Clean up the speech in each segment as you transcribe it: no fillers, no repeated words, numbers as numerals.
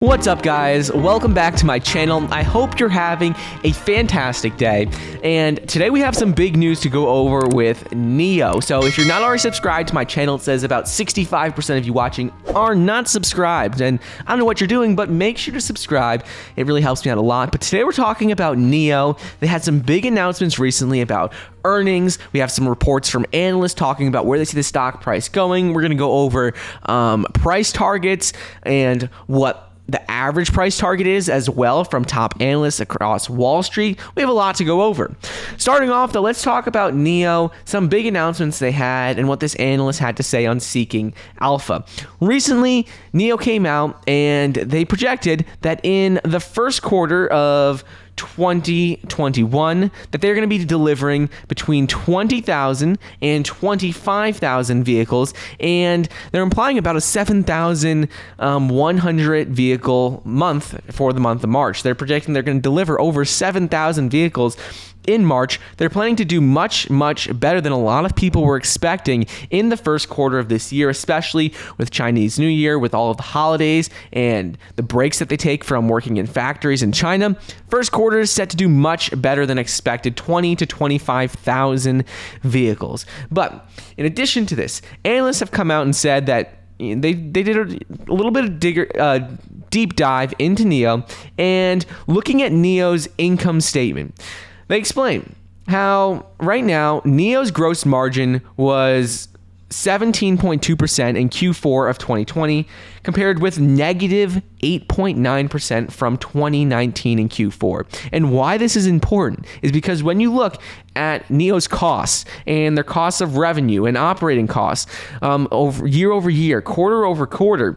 What's up, guys? Welcome back to my channel. I hope you're having a fantastic day. And today we have some big news to go over with NIO. So if you're not already subscribed to my channel, it says about 65% of you watching are not subscribed. And I don't know what you're doing, but make sure to subscribe. It really helps me out a lot. But today we're talking about NIO. They had some big announcements recently about earnings. We have some reports from analysts talking about where they see the stock price going. We're going to go over price targets and what the average price target is as well from top analysts across Wall Street. We have a lot to go over. Starting off, though, let's talk about NIO, some big announcements they had, and what this analyst had to say on Seeking Alpha. Recently, NIO came out and they projected that in the first quarter of 2021 that they're going to be delivering between 20,000 and 25,000 vehicles, and they're implying about a 7,100 vehicle month for the month of March. They're projecting they're going to deliver over 7,000 vehicles in March. They're planning to do much better than a lot of people were expecting in the first quarter of this year, especially with Chinese New Year, with all of the holidays and the breaks that they take from working in factories in China. First quarter is set to do much better than expected, 20 to 25,000 vehicles. But in addition to this, analysts have come out and said that they did a little bit of deep dive into NIO and looking at NIO's income statement. They explain how right now NIO's gross margin was 17.2% in Q4 of 2020 compared with negative 8.9% from 2019 in Q4. And why this is important is because when you look at NIO's costs and their costs of revenue and operating costs over year, quarter over quarter,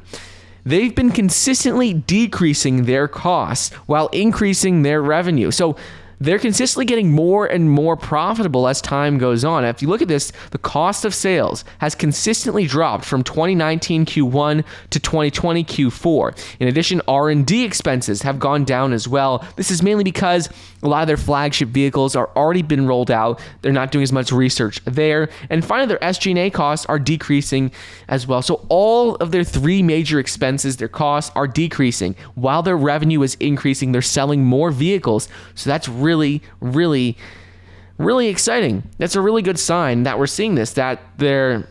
they've been consistently decreasing their costs while increasing their revenue. So they're consistently getting more and more profitable as time goes on. If you look at this, the cost of sales has consistently dropped from 2019 Q1 to 2020 Q4. In addition, R&D expenses have gone down as well. This is mainly because a lot of their flagship vehicles are already been rolled out. They're not doing as much research there. And finally, their SG&A costs are decreasing as well. So all of their three major expenses, their costs are decreasing while their revenue is increasing. They're selling more vehicles. So that's really exciting. That's a really good sign that we're seeing this, that their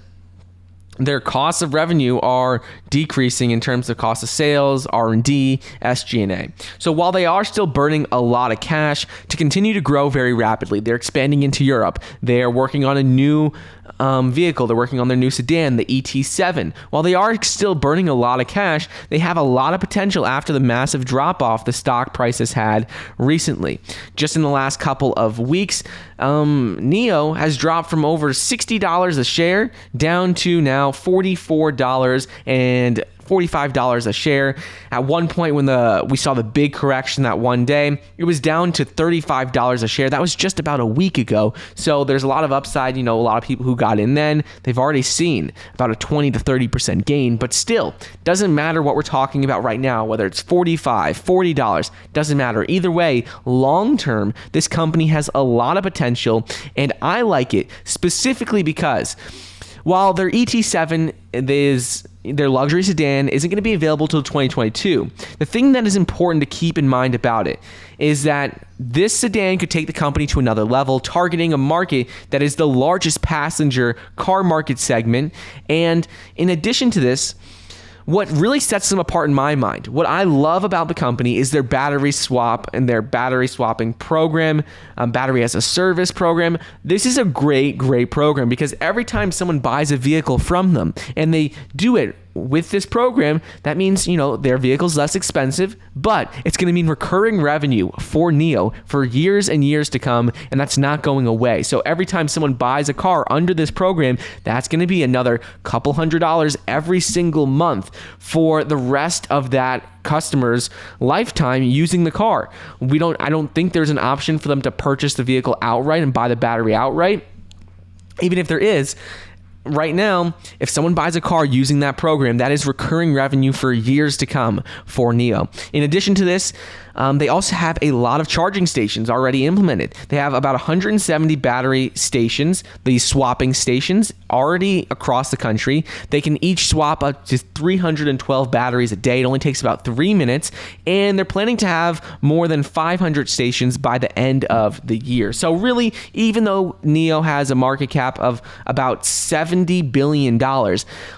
costs of revenue are decreasing in terms of cost of sales, R&D, SG&A. So while they are still burning a lot of cash to continue to grow very rapidly, they're expanding into Europe. They are working on a new vehicle. They're working on their new sedan, the ET7. While they are still burning a lot of cash, they have a lot of potential after the massive drop-off the stock price has had recently. Just in the last couple of weeks, NIO has dropped from over $60 a share down to now $44 and $45 a share. At one point when we saw the big correction that one day, it was down to $35 a share. That was just about a week ago. So there's a lot of upside. A lot of people who got in then, they've already seen about a 20 to 30% gain, but still doesn't matter what we're talking about right now, whether it's $45, $40, doesn't matter. Either way, long term, this company has a lot of potential, and I like it specifically because while their ET7 is their luxury sedan isn't going to be available till 2022. The thing that is important to keep in mind about it is that this sedan could take the company to another level, targeting a market that is the largest passenger car market segment. And in addition to this, what really sets them apart in my mind, what I love about the company is their battery swap and their battery swapping program, battery as a service program. This is a great program because every time someone buys a vehicle from them and they do it with this program, that means, their vehicle's less expensive, but it's going to mean recurring revenue for NIO for years and years to come, and that's not going away. So every time someone buys a car under this program, that's going to be another couple $100 every single month for the rest of that customer's lifetime using the car. I don't think there's an option for them to purchase the vehicle outright and buy the battery outright. Even if there is, right now, if someone buys a car using that program, that is recurring revenue for years to come for NIO. In addition to this, They also have a lot of charging stations already implemented. They have about 170 battery stations, these swapping stations, already across the country. They can each swap up to 312 batteries a day. It only takes about 3 minutes, and they're planning to have more than 500 stations by the end of the year. So really, even though NIO has a market cap of about $70 billion,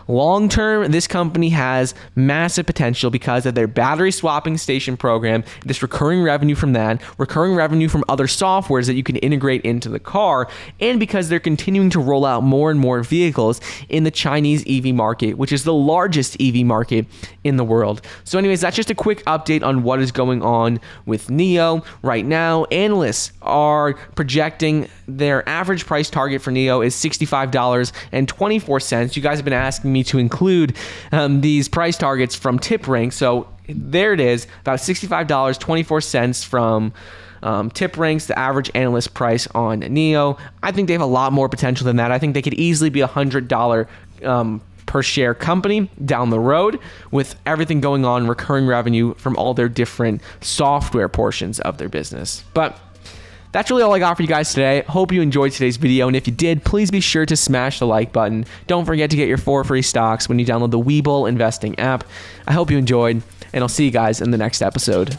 long term, this company has massive potential because of their battery swapping station program, this recurring revenue from that, recurring revenue from other softwares that you can integrate into the car, and because they're continuing to roll out more and more vehicles in the Chinese EV market, which is the largest EV market in the world. So anyways, that's just a quick update on what is going on with NIO right now. Analysts are projecting their average price target for NIO is $65.24. You guys have been asking me to include these price targets from TipRank, so there it is, about $65.24 from TipRank's, the average analyst price on NIO. I think they have a lot more potential than that. I think they could easily be $100 per share company down the road with everything going on, recurring revenue from all their different software portions of their business. But that's really all I got for you guys today. Hope you enjoyed today's video, and if you did, please be sure to smash the like button. Don't forget to get your 4 free stocks when you download the Webull investing app. I hope you enjoyed, and I'll see you guys in the next episode.